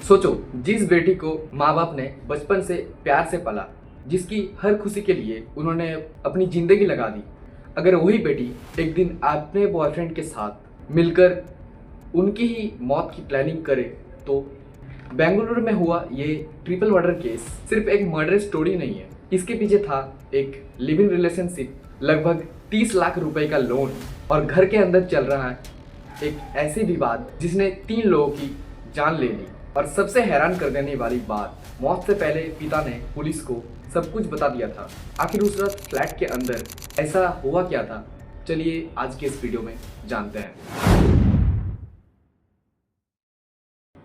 सोचो, जिस बेटी को माँ बाप ने बचपन से प्यार से पाला, जिसकी हर खुशी के लिए उन्होंने अपनी जिंदगी लगा दी, अगर वही बेटी एक दिन अपने बॉयफ्रेंड के साथ मिलकर उनकी ही मौत की प्लानिंग करे तो बेंगलुरु में हुआ ये ट्रिपल मर्डर केस सिर्फ एक मर्डर स्टोरी नहीं है। इसके पीछे था एक लिव इन रिलेशनशिप, लगभग 30 लाख रुपए का लोन और घर के अंदर चल रहा है एक ऐसी विवाद जिसने 3 लोगों की जान ले ली। और सबसे हैरान कर देने वाली बात, मौत से पहले पिता ने पुलिस को सब कुछ बता दिया था। आखिर उस रात फ्लैट के अंदर ऐसा हुआ क्या था, चलिए आज के इस वीडियो में जानते हैं।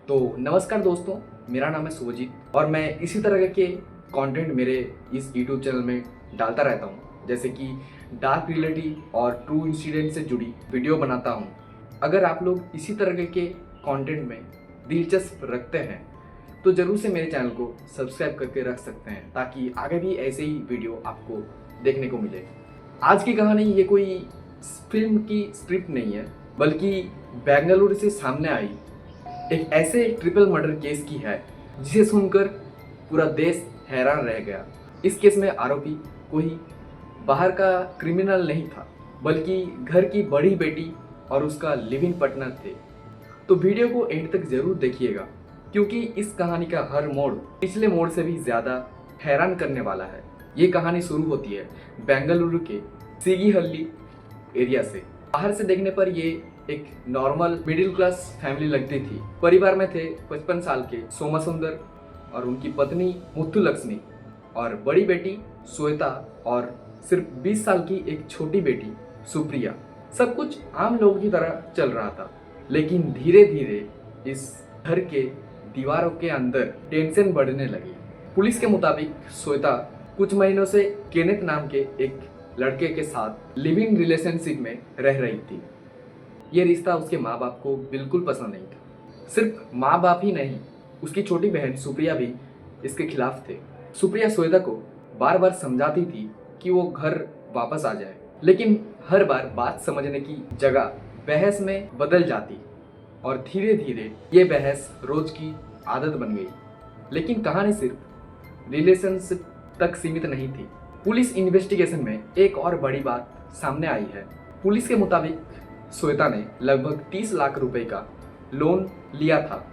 तो नमस्कार दोस्तों, मेरा नाम है सुभजीत और मैं इसी तरह के कंटेंट मेरे इस यूट्यूब चैनल में डालता रहता हूँ, जैसे कि डार्क रियलिटी और ट्रू इंसिडेंट से जुड़ी वीडियो बनाता हूँ। अगर आप लोग इसी तरह के कंटेंट में दिलचस्प रखते हैं तो ज़रूर से मेरे चैनल को सब्सक्राइब करके रख सकते हैं, ताकि आगे भी ऐसे ही वीडियो आपको देखने को मिले। आज की कहानी ये कोई फिल्म की स्क्रिप्ट नहीं है, बल्कि बेंगलुरु से सामने आई एक ऐसे ट्रिपल मर्डर केस की है जिसे सुनकर पूरा देश हैरान रह गया। इस केस में आरोपी कोई बाहर का क्रिमिनल नहीं था, बल्कि घर की बड़ी बेटी और उसका लिव इन पार्टनर थे। तो वीडियो को एंड तक जरूर देखिएगा, क्योंकि इस कहानी का हर मोड़ पिछले मोड़ से भी ज़्यादा हैरान करने वाला है। ये कहानी शुरू होती है बेंगलुरु के सीगीहल्ली एरिया से। बाहर से देखने पर ये एक नॉर्मल मिडिल क्लास फैमिली लगती थी। परिवार में थे 55 साल के सोमासुंदर और उनकी पत्नी मुथुलक्ष्मी और बड़ी बेटी श्वेता और सिर्फ 20 साल की एक छोटी बेटी सुप्रिया। सब कुछ आम लोगों की तरह चल रहा था, लेकिन धीरे धीरे इस घर के दीवारों के अंदर टेंशन बढ़ने लगी। पुलिस के मुताबिक श्वेता कुछ महीनों से केनेथ नाम के एक लड़के के साथ लिव इन रिलेशनशिप में रह रही थी। ये रिश्ता उसके माँ बाप को बिल्कुल पसंद नहीं था। सिर्फ माँ बाप ही नहीं, उसकी छोटी बहन सुप्रिया भी इसके खिलाफ थे। सुप्रिया श्वेता को बार बार समझाती थी कि वो घर वापस आ जाए, लेकिन हर बार बात समझने की जगह बहस में बदल जाती और धीरे धीरे ये बहस रोज की आदत बन गई। लेकिन कहानी सिर्फ रिलेशनशिप तक सीमित नहीं थी। पुलिस इन्वेस्टिगेशन में एक और बड़ी बात सामने आई है। पुलिस के मुताबिक श्वेता ने लगभग 30 लाख रुपए का लोन लिया था।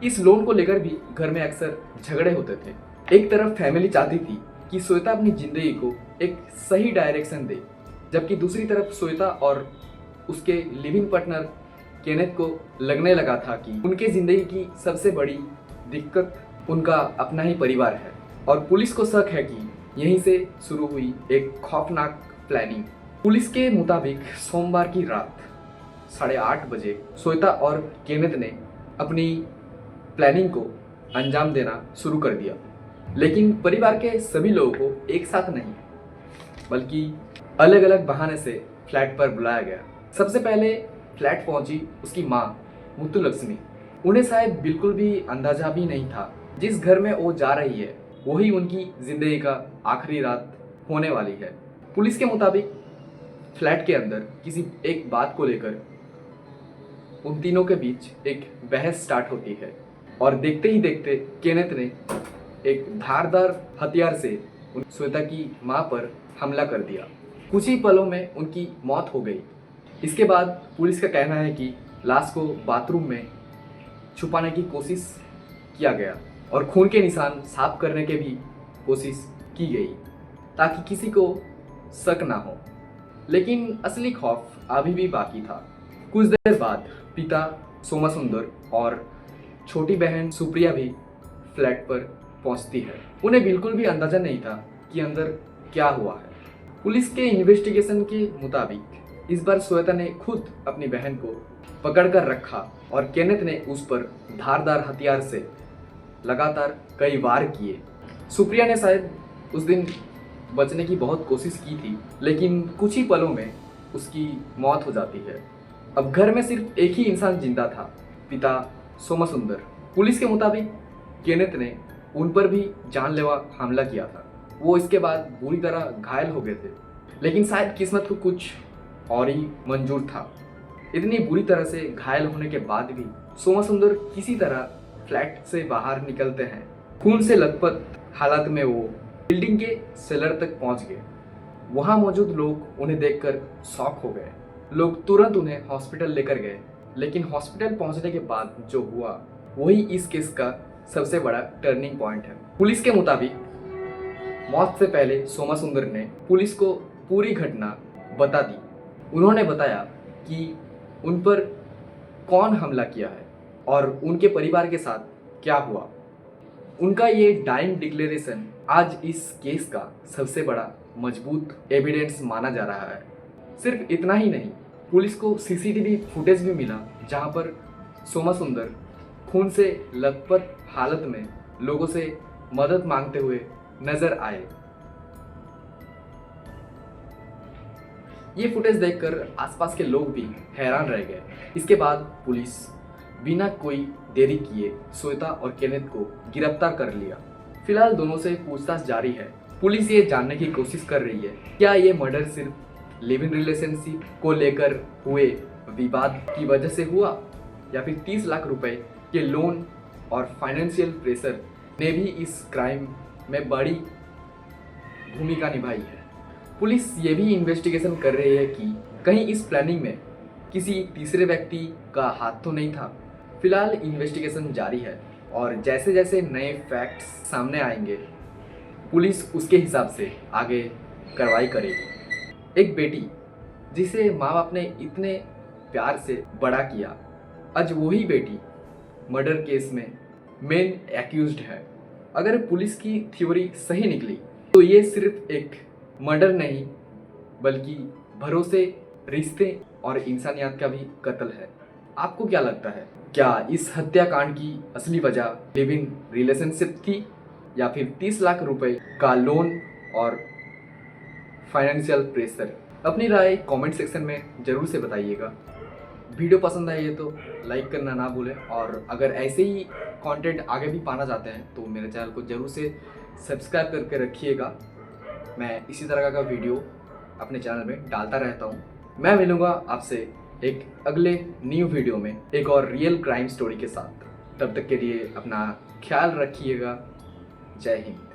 इस लोन को लेकर भी घर में अक्सर झगड़े होते थे। एक तरफ फैमिली चाहती थी कि श्वेता अपनी जिंदगी को एक सही डायरेक्शन दे, जबकि दूसरी तरफ श्वेता और उसके लिव इन पार्टनर केनेथ को लगने लगा था कि उनके जिंदगी की सबसे बड़ी दिक्कत उनका अपना ही परिवार है। और पुलिस को शक है कि यहीं से शुरू हुई एक खौफनाक प्लानिंग। पुलिस के मुताबिक सोमवार की रात 8:30 बजे श्वेता और केनेथ ने अपनी प्लानिंग को अंजाम देना शुरू कर दिया, लेकिन परिवार के सभी लोगों को एक साथ नहीं, बल्कि अलग अलग बहाने से फ्लैट पर बुलाया गया। सबसे पहले फ्लैट पहुंची उसकी माँ मुथुलक्ष्मी। उन्हें शायद बिल्कुल भी अंदाजा भी नहीं था जिस घर में वो जा रही है वही उनकी जिंदगी का आखिरी रात होने वाली है। पुलिस के मुताबिक फ्लैट के अंदर किसी एक बात को लेकर उन तीनों के बीच एक बहस स्टार्ट होती है और देखते ही देखते केनेथ ने एक धारदार हथियार से श्वेता की माँ पर हमला कर दिया। कुछ ही पलों में उनकी मौत हो गई। इसके बाद पुलिस का कहना है कि लाश को बाथरूम में छुपाने की कोशिश किया गया और खून के निशान साफ करने के भी कोशिश की गई, ताकि किसी को शक ना हो। लेकिन असली खौफ अभी भी बाकी था। कुछ देर बाद पिता सोमासुंदर और छोटी बहन सुप्रिया भी फ्लैट पर पहुंचती है। उन्हें बिल्कुल भी अंदाजा नहीं था कि अंदर क्या हुआ है। पुलिस के इन्वेस्टिगेशन के मुताबिक इस बार श्वेता ने खुद अपनी बहन को पकड़कर रखा और केनेथ ने उस पर धारदार हथियार से लगातार कई वार किए। सुप्रिया ने शायद उस दिन बचने की बहुत कोशिश की थी, लेकिन कुछ ही पलों में उसकी मौत हो जाती है। अब घर में सिर्फ एक ही इंसान जिंदा था, पिता सोमासुंदर। पुलिस के मुताबिक केनेथ ने उन पर भी जानलेवा हमला किया था। वो इसके बाद बुरी तरह घायल हो गए थे, लेकिन शायद किस्मत को कुछ और ही मंजूर था। इतनी बुरी तरह से घायल होने के बाद भी सोमासुंदर किसी तरह फ्लैट से बाहर निकलते हैं, खून से लथपथ हालत में वो बिल्डिंग के सेलर तक पहुंच गए। वहां मौजूद लोग उन्हें देखकर शॉक हो गए। लोग तुरंत उन्हें हॉस्पिटल लेकर गए, लेकिन हॉस्पिटल पहुंचने के बाद जो हुआ वही इस केस का सबसे बड़ा टर्निंग पॉइंट है। पुलिस के मुताबिक मौत से पहले सोमा सुंदर ने पुलिस को पूरी घटना बता दी। उन्होंने बताया कि उन पर कौन हमला किया है और उनके परिवार के साथ क्या हुआ। उनका ये डाइंग डिक्लेरेशन आज इस केस का सबसे बड़ा मजबूत एविडेंस माना जा रहा है। सिर्फ इतना ही नहीं, पुलिस को सीसीटीवी फुटेज भी मिला जहां पर सोमा सुंदर खून से लथपथ हालत में लोगों से मदद मांगते हुए नजर आए। ये फुटेज देखकर आसपास के लोग भी हैरान रह गए। इसके बाद पुलिस बिना कोई देरी किए श्वेता और केनेथ को गिरफ्तार कर लिया। फिलहाल दोनों से पूछताछ जारी है। पुलिस ये जानने की कोशिश कर रही है क्या ये मर्डर सिर्फ लिव इन रिलेशनशिप को लेकर हुए विवाद की वजह से हुआ या फिर 30 लाख रुपए के लोन और फाइनेंशियल प्रेशर ने भी इस क्राइम में बड़ी भूमिका निभाई है। पुलिस ये भी इन्वेस्टिगेशन कर रही है कि कहीं इस प्लानिंग में किसी तीसरे व्यक्ति का हाथ तो नहीं था। फिलहाल इन्वेस्टिगेशन जारी है और जैसे जैसे नए फैक्ट्स सामने आएंगे पुलिस उसके हिसाब से आगे कार्रवाई करेगी। एक बेटी जिसे माँ बाप ने इतने प्यार से बड़ा किया, आज वही बेटी मर्डर केस में मेन एक्यूज्ड है। अगर पुलिस की थ्योरी सही निकली तो ये सिर्फ एक मर्डर नहीं बल्कि भरोसे, रिश्ते और इंसानियत का भी कत्ल है। आपको क्या लगता है, क्या इस हत्याकांड की असली वजह लिव इन रिलेशनशिप थी या फिर 30 लाख रुपए का लोन और फाइनेंशियल प्रेशर? अपनी राय कमेंट सेक्शन में जरूर से बताइएगा। वीडियो पसंद आई तो लाइक करना ना भूलें और अगर ऐसे ही कंटेंट आगे भी पाना चाहते हैं तो मेरे चैनल को जरूर से सब्सक्राइब करके रखिएगा। मैं इसी तरह का वीडियो अपने चैनल में डालता रहता हूँ। मैं मिलूँगा आपसे एक अगले न्यू वीडियो में एक और रियल क्राइम स्टोरी के साथ। तब तक के लिए अपना ख्याल रखिएगा। जय हिंद।